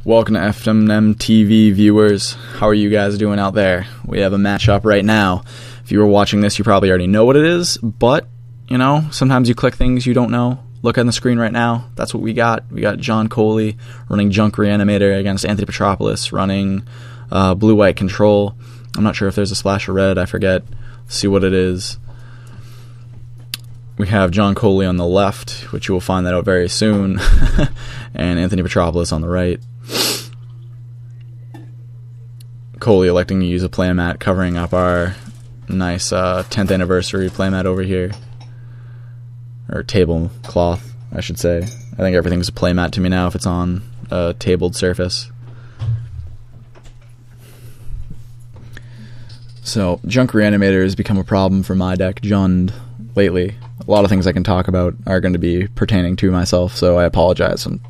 Welcome to FNM TV viewers. How are you guys doing out there? We have a matchup right now. If you were watching this, you probably already know what it is, but, you know, sometimes you click things you don't know. Look on the screen right now. That's what we got. We got John Kholi running Junk Reanimator against Anthony Petropoulus running blue-white control. I'm not sure if there's a splash of red. I forget. Let's see what it is. We have John Kholi on the left, which you will find that out very soon, and Anthony Petropoulus on the right. Kholi electing to use a playmat, covering up our nice 10th anniversary playmat over here. Or tablecloth, I should say. I think everything's a playmat to me now if it's on a tabled surface. So, Junk Reanimator has become a problem for my deck, Jund, lately. A lot of things I can talk about are going to be pertaining to myself, so I apologize. I'm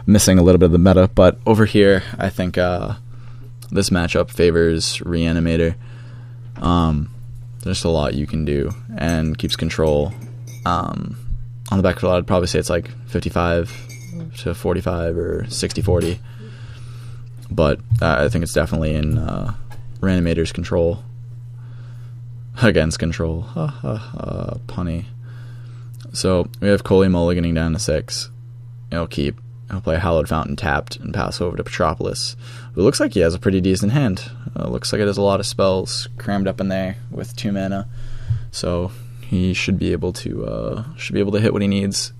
missing a little bit of the meta, but over here, I think this matchup favors Reanimator. There's a lot you can do, and keeps control. On the back foot, I'd probably say it's like 55 to 45 or 60-40, but I think it's definitely in Reanimator's control. Against control. Punny. So, we have Kholi mulliganing down to 6. He'll play Hallowed Fountain tapped and pass over to Petropoulus, who looks like he has a pretty decent hand. Looks like it has a lot of spells crammed up in there with 2 mana, so he should be able to hit what he needs.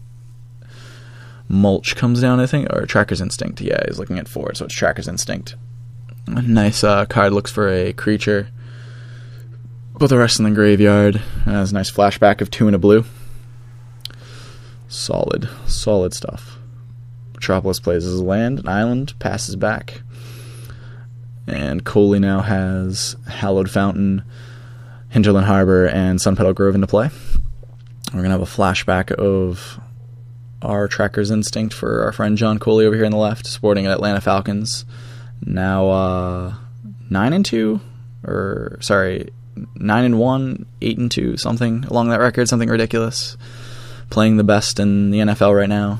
Mulch comes down, I think, or Tracker's Instinct. Yeah, he's looking at 4, so it's Tracker's Instinct. A nice card, looks for a creature. Put the rest in the graveyard. Has a nice flashback of 2 and a blue. Solid stuff. Petropoulus plays his land, an island, passes back. And Kholi now has Hallowed Fountain, Hinterland Harbor, and Sunpetal Grove into play. We're going to have a flashback of our Tracker's Instinct for our friend John Kholi over here on the left, sporting Atlanta Falcons. Now 9-2, or sorry, 9-1, 8-2, something along that record, something ridiculous. Playing the best in the NFL right now.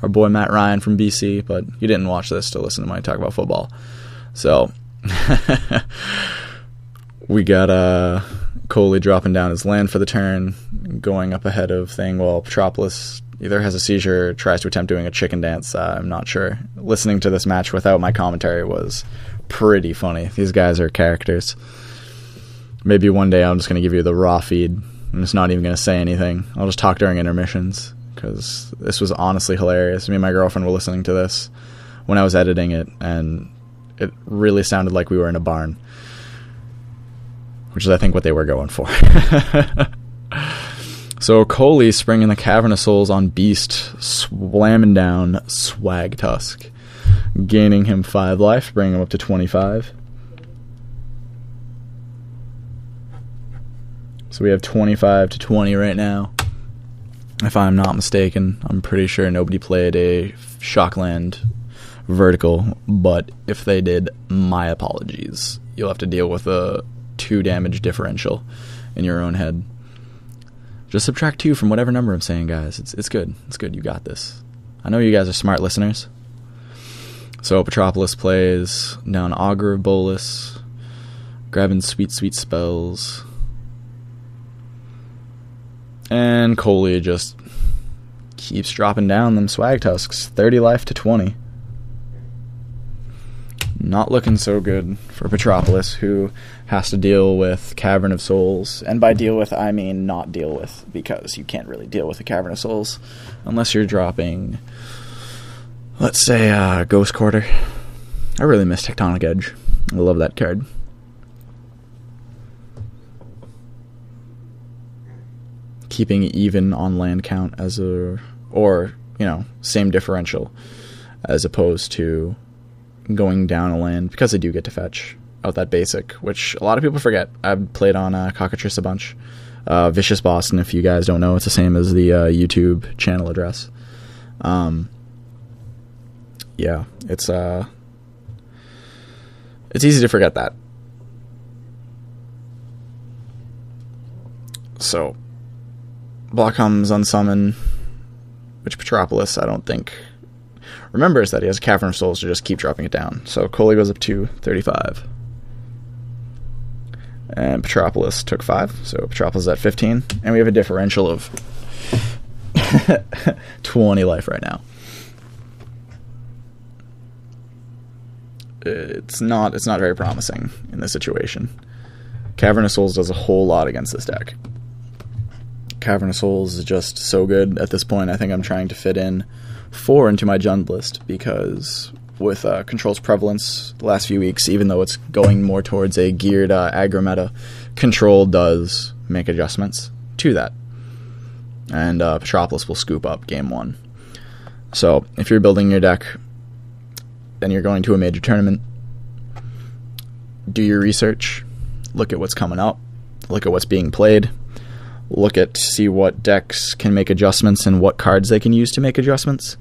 Our boy Matt Ryan from BC, but you didn't watch this to listen to me talk about football. So, we got Kholi dropping down his land for the turn, going up ahead of thing, while Petropoulus either has a seizure or tries to attempt doing a chicken dance. I'm not sure. Listening to this match without my commentary was pretty funny. These guys are characters. Maybe one day I'm just going to give you the raw feed. I'm just not even going to say anything. I'll just talk during intermissions, because this was honestly hilarious. Me and my girlfriend were listening to this when I was editing it, and it really sounded like we were in a barn, which is, I think, what they were going for. So Kholi springing the Cavern of Souls on Beast, slamming down Swag Tusk, gaining him 5 life, bringing him up to 25. So we have 25 to 20 right now. If I'm not mistaken, I'm pretty sure nobody played a Shockland vertical, but if they did, my apologies. You'll have to deal with a 2 damage differential in your own head. Just subtract 2 from whatever number I'm saying, guys. It's good. It's good. You got this. I know you guys are smart listeners. So Petropoulus plays down Augur of Bolus, grabbing sweet spells. And Kholi just keeps dropping down them Swag Tusks. 30 life to 20. Not looking so good for Petropoulus, who has to deal with Cavern of Souls. And by deal with, I mean not deal with, because you can't really deal with a Cavern of Souls unless you're dropping, let's say, Ghost Quarter. I really miss Tectonic Edge. I love that card. Keeping even on land count as same differential, as opposed to going down a land, because I do get to fetch out that basic, which a lot of people forget. I've played on Cockatrice a bunch. Vicious Boston, if you guys don't know, it's the same as the YouTube channel address. Yeah, it's easy to forget that. So, block comes unsummon, which Petropoulus, I don't think remembers that he has a Cavern of Souls to just keep dropping it down. So Kholi goes up to 35. And Petropoulus took 5, so Petropoulus is at 15. And we have a differential of 20 life right now. It's not very promising in this situation. Cavern of Souls does a whole lot against this deck. Cavern of Souls is just so good at this point. I think I'm trying to fit in 4 into my Jund list, because with Control's prevalence the last few weeks, even though it's going more towards a geared aggro meta, Control does make adjustments to that. And Petropoulus will scoop up game 1. So if you're building your deck and you're going to a major tournament, do your research, look at what's coming up, look at what's being played, see what decks can make adjustments and what cards they can use to make adjustments.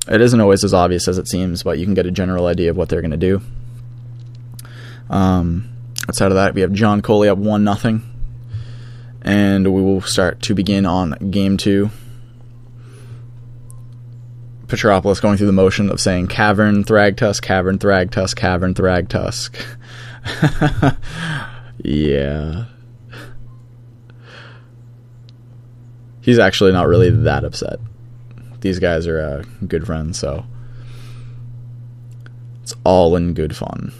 It isn't always as obvious as it seems, but you can get a general idea of what they're going to do. Outside of that, we have John Kholi up 1-0, and we will start to begin on game 2. Petropoulus going through the motion of saying Cavern, Thragtusk, Cavern, Thragtusk, Cavern, Thragtusk. Yeah. He's actually not really that upset. These guys are good friends, so it's all in good fun.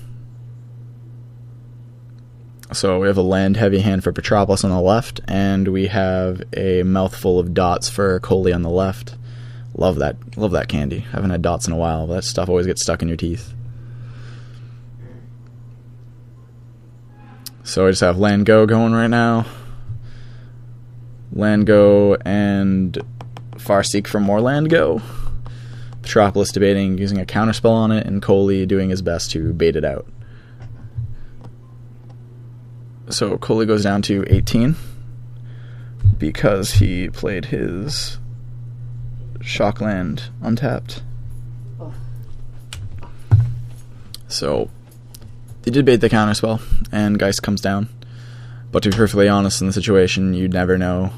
So we have a land-heavy hand for Petropoulus on the left, and we have a mouthful of dots for Kholi on the left. Love that candy. Haven't had dots in a while. That stuff always gets stuck in your teeth. So I just have land go going right now. Land go and Farseek for more land go. Petropoulus debating using a counterspell on it, and Kholi doing his best to bait it out. So Kholi goes down to 18 because he played his Shockland untapped. So they did bait the counterspell, and Geist comes down. But to be perfectly honest, in the situation, you'd never know.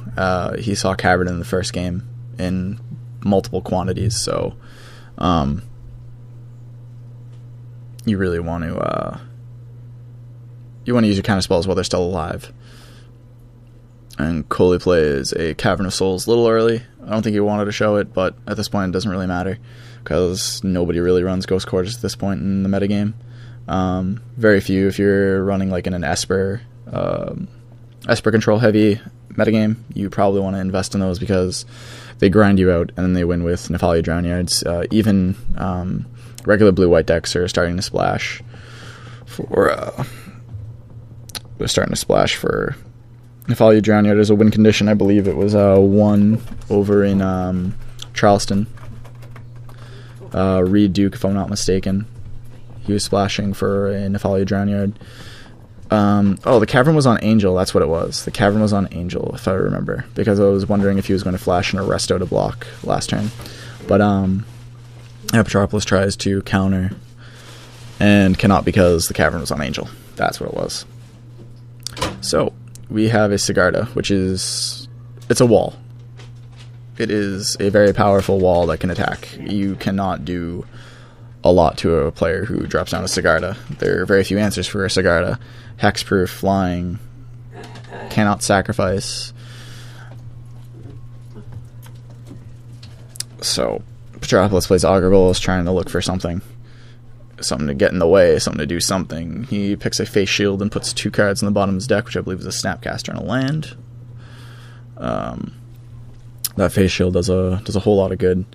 He saw Cavern in the first game in multiple quantities, so you really want to use your counterspells while they're still alive. And Kholi plays a Cavern of Souls a little early. I don't think he wanted to show it, but at this point it doesn't really matter, because nobody really runs Ghost Quarters at this point in the metagame. Very few. If you're running like in an Esper control heavy metagame, you probably want to invest in those because they grind you out, and then they win with Nephalia Drownyards. Even regular blue-white decks are starting to splash for Nephalia Drownyard as a win condition. I believe it was 1 over in Charleston. Reed Duke, if I'm not mistaken. He was splashing for a Nephalia Drownyard. The Cavern was on Angel, that's what it was. The Cavern was on Angel, if I remember, because I was wondering if he was going to flash an Arresto to block last turn. But Petropoulus tries to counter and cannot because the Cavern was on Angel. That's what it was. So we have a Sigarda, it's a wall. It is a very powerful wall that can attack. You cannot do a lot to a player who drops down a Sigarda. There are very few answers for a Sigarda. Hexproof, flying, cannot sacrifice. So Petropoulus plays Augurbulus, trying to look for something to get in the way, something to do something. He picks a Face Shield and puts 2 cards in the bottom of his deck, which I believe is a Snapcaster and a land. That Face Shield does a whole lot of good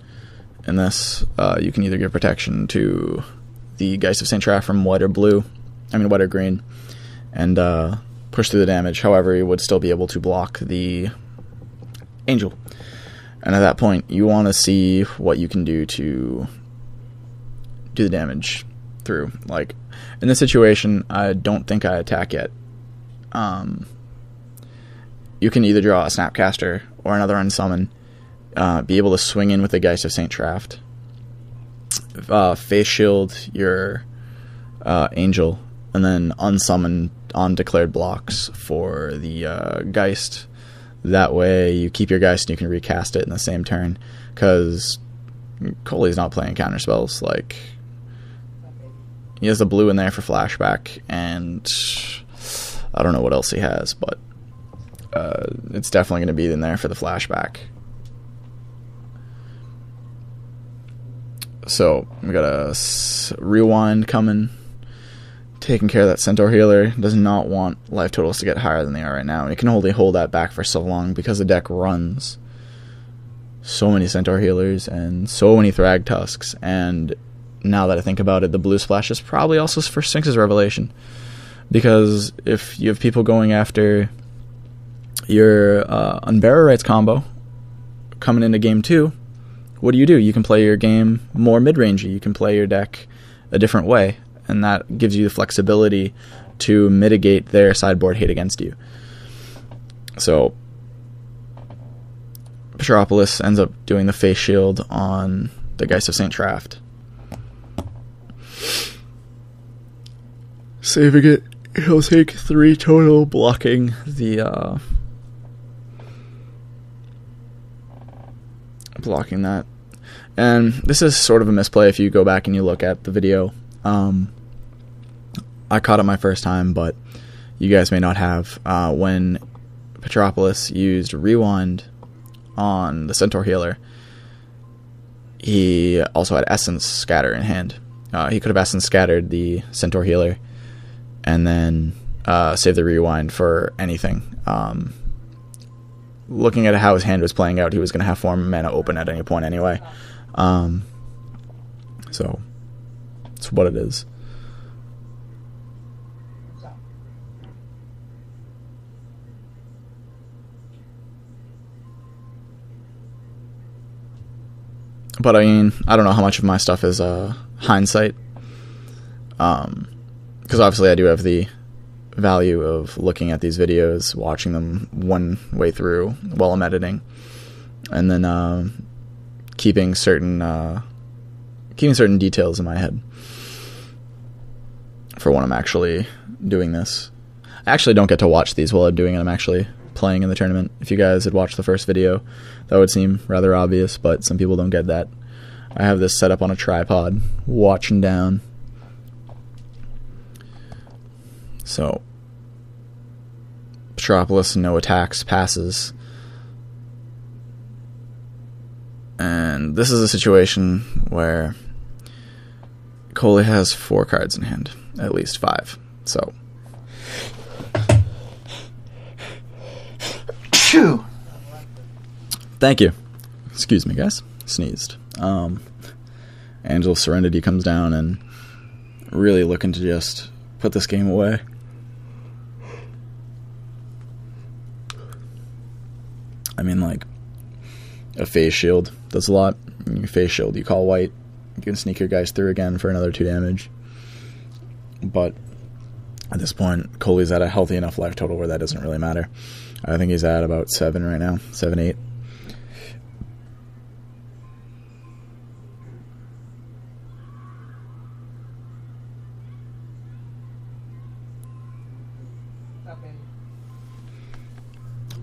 in this. You can either give protection to the Geist of St. Traff from white or green, and push through the damage. However, you would still be able to block the Angel. And at that point, you want to see what you can do to do the damage through. Like, in this situation, I don't think I attack yet. You can either draw a Snapcaster or another Unsummon, be able to swing in with the Geist of St. Traff, Face Shield your Angel, and then unsummon undeclared blocks for the Geist. That way you keep your Geist and you can recast it in the same turn, because Kholi's not playing counter spells. Like, he has the blue in there for flashback, and I don't know what else he has, but it's definitely going to be in there for the flashback. So we got a rewind coming, taking care of that Centaur healer. Does not want life totals to get higher than they are right now, and he can only hold that back for so long because the deck runs so many Centaur healers and so many Thrag Tusks. And now that I think about it, the blue splash is probably also for Sphinx's Revelation, because if you have people going after your Unbearer Rights combo coming into game 2, what do? You can play your game more mid-rangey. You can play your deck a different way, and that gives you the flexibility to mitigate their sideboard hate against you. So Petropoulus ends up doing the face shield on the Geist of St. Traft. Saving it, he'll take 3 total, blocking the blocking that. And this is sort of a misplay if you go back and you look at the video. I caught it my first time, but you guys may not have. When Petropoulus used Rewind on the Centaur healer, he also had Essence Scatter in hand. He could have Essence Scattered the Centaur healer and then save the Rewind for anything. Looking at how his hand was playing out, he was going to have 4 mana open at any point anyway. So it's what it is. But I mean, I don't know how much of my stuff is hindsight, because obviously I do have the value of looking at these videos, watching them one way through while I'm editing, and then keeping certain details in my head for when I'm actually doing this. I actually don't get to watch these while I'm doing it. I'm actually playing in the tournament. If you guys had watched the first video, that would seem rather obvious, but some people don't get that. I have this set up on a tripod, watching down. So Petropoulus, no attacks, passes. And this is a situation where Kholi has 4 cards in hand, at least 5. So Phew. Thank you. Excuse me, guys. Sneezed. Angel Serenity comes down and really looking to just put this game away. I mean, like, a phase shield does a lot. You phase shield, you call white, you can sneak your guys through again for another 2 damage. But at this point, Kholi's at a healthy enough life total where that doesn't really matter. I think he's at about 7 right now, 7, 8.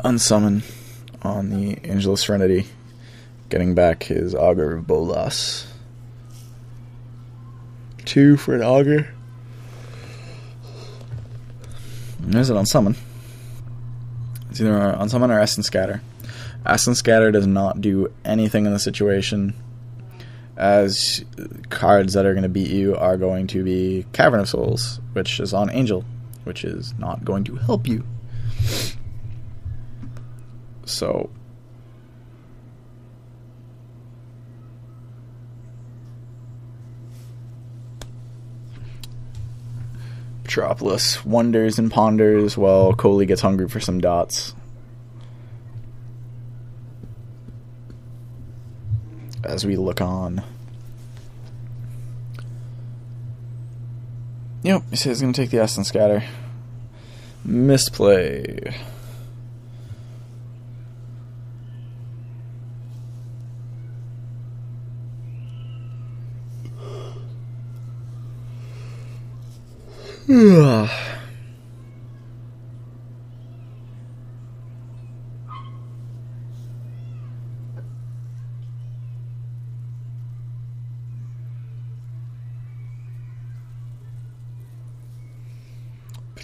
Unsummon on the Angel of Serenity, getting back his Augur of Bolas. 2 for an Augur. There's an Unsummon. It's either Unsummon or Essence Scatter. Essence Scatter does not do anything in the situation, as cards that are going to beat you are going to be Cavern of Souls, which is on Angel, which is not going to help you. So Petropoulus wonders and ponders while Kholi gets hungry for some dots. As we look on. Yep, he says he's going to take the Essence Scatter. Misplay.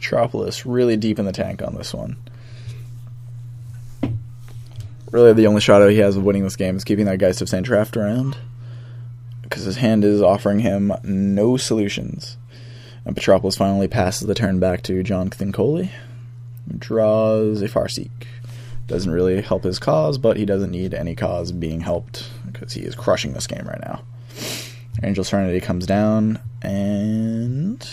Petropoulus really deep in the tank on this one. Really, the only shot he has of winning this game is keeping that Geist of St. Traft around, because his hand is offering him no solutions. And Petropoulus finally passes the turn back to Jonathan Kholi, who draws a Farseek. Doesn't really help his cause, but he doesn't need any cause being helped, because he is crushing this game right now. Angel Serenity comes down, and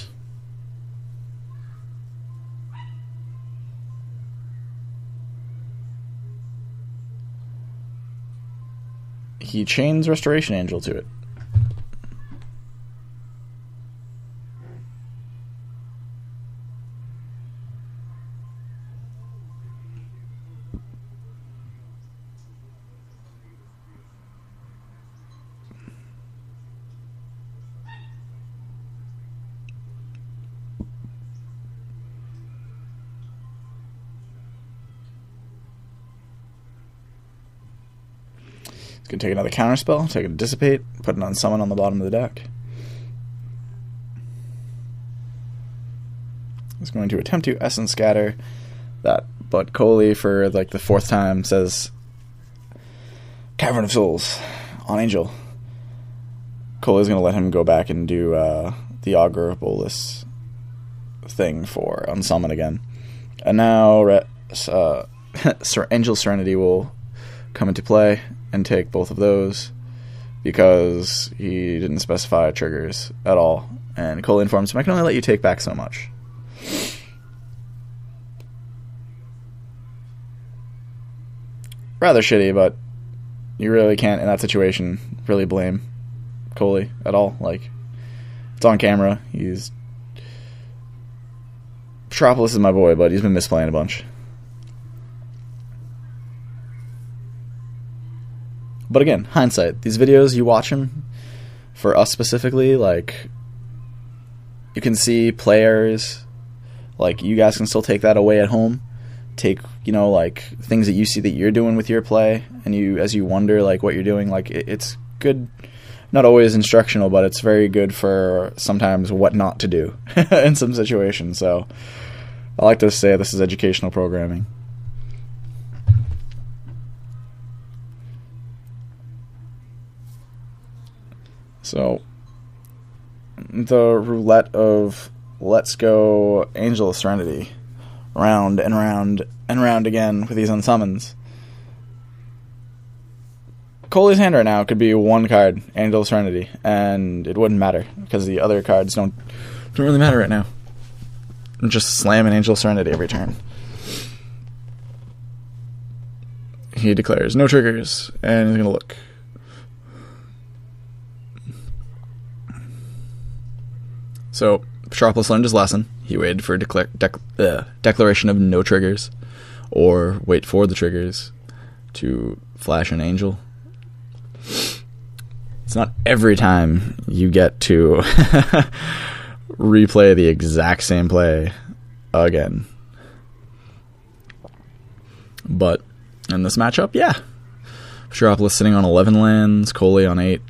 he chains Restoration Angel to it. Going to take another counterspell, take a Dissipate, put it on Summon on the bottom of the deck. He's going to attempt to Essence Scatter that, but Kholi, for like the 4th time, says Cavern of Souls on Angel. Kholi's going to let him go back and do the Augur Bolus thing for Unsummon again. And now Angel Serenity will come into play and take both of those, because he didn't specify triggers at all. And Kholi informs him, I can only let you take back so much. Rather shitty, but you really can't, in that situation, really blame Kholi at all. Like, it's on camera. Petropoulus is my boy, but he's been misplaying a bunch. But again, hindsight. These videos, you watch them, for us specifically, like, you can see players, like, you guys can still take that away at home. Take, like, things that you see that you're doing with your play, and as you wonder, like, what you're doing, like, it's good, not always instructional, but it's very good for sometimes what not to do in some situations. So, I like to say this is educational programming. So, the roulette of let's go Angel of Serenity, round and round and round again with these unsummons. Kholi's hand right now could be one card, Angel of Serenity, and it wouldn't matter, because the other cards don't really matter right now. I'm just slamming Angel of Serenity every turn. He declares no triggers, and he's going to look. So, Petropoulus learned his lesson. He waited for declaration of no triggers, or wait for the triggers to flash an angel. It's not every time you get to replay the exact same play again. But in this matchup, yeah. Petropoulus sitting on 11 lands, Kholi on 8.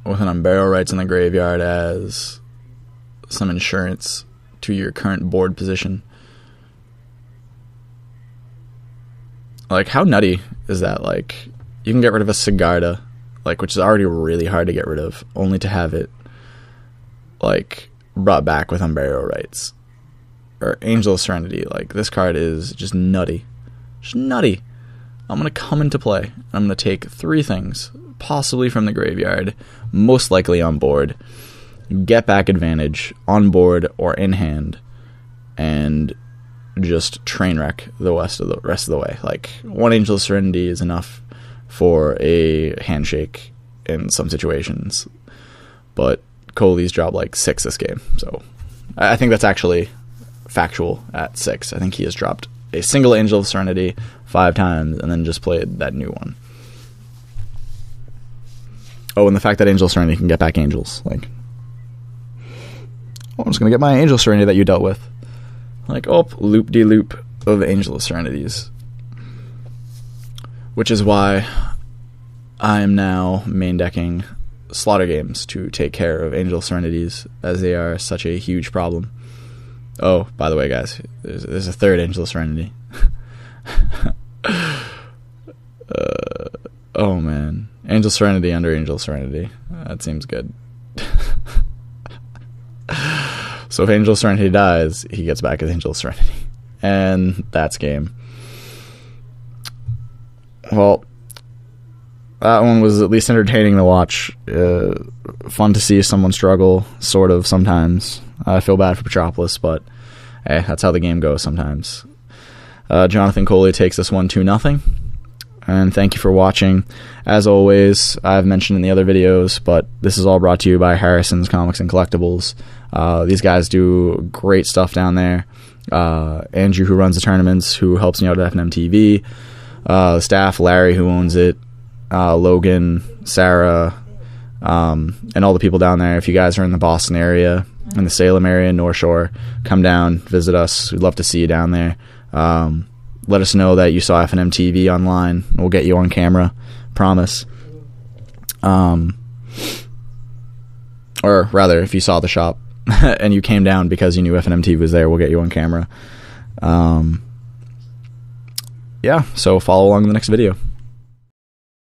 With an Unburial Rites in the graveyard as some insurance to your current board position. Like, how nutty is that? Like, you can get rid of a Sigarda, like, which is already really hard to get rid of, only to have it, like, brought back with Unburial Rites. Or Angel of Serenity. Like, this card is just nutty. Just nutty. I'm going to come into play, and I'm going to take 3 things, possibly from the graveyard, most likely on board, get back advantage on board or in hand, and just train wreck the rest of the way. Like, 1 Angel of Serenity is enough for a handshake in some situations, but Kholi's dropped like 6 this game, so I think that's actually factual at 6. I think he has dropped a single Angel of Serenity 5 times and then just played that new one. Oh, and the fact that Angel Serenity can get back angels. Like, oh, I'm just going to get my Angel Serenity that you dealt with. Like, oh, loop-de-loop of Angel Serenities. Which is why I am now main decking Slaughter Games to take care of Angel Serenities, as they are such a huge problem. Oh, by the way, guys, there's a third Angel of Serenity. Oh man, Angel Serenity under Angel Serenity. That seems good. So if Angel Serenity dies, he gets back his Angel Serenity, and that's game. Well, that one was at least entertaining to watch. Fun to see someone struggle, sort of, sometimes. I feel bad for Petropoulus, but hey, that's how the game goes sometimes. Jonathan Kholi takes this one 2-0. And thank you for watching. As always, I've mentioned in the other videos, but this is all brought to you by Harrison's Comics and Collectibles. These guys do great stuff down there. Andrew, who runs the tournaments, who helps me out at FNM TV. The staff, Larry, who owns it. Logan, Sarah, and all the people down there. If you guys are in the Boston area, in the Salem area, North Shore, come down, visit us. We'd love to see you down there. Let us know that you saw FNM TV online. We'll get you on camera. Promise. Or rather, if you saw the shop and you came down because you knew FNM TV was there, we'll get you on camera. Yeah, so follow along in the next video.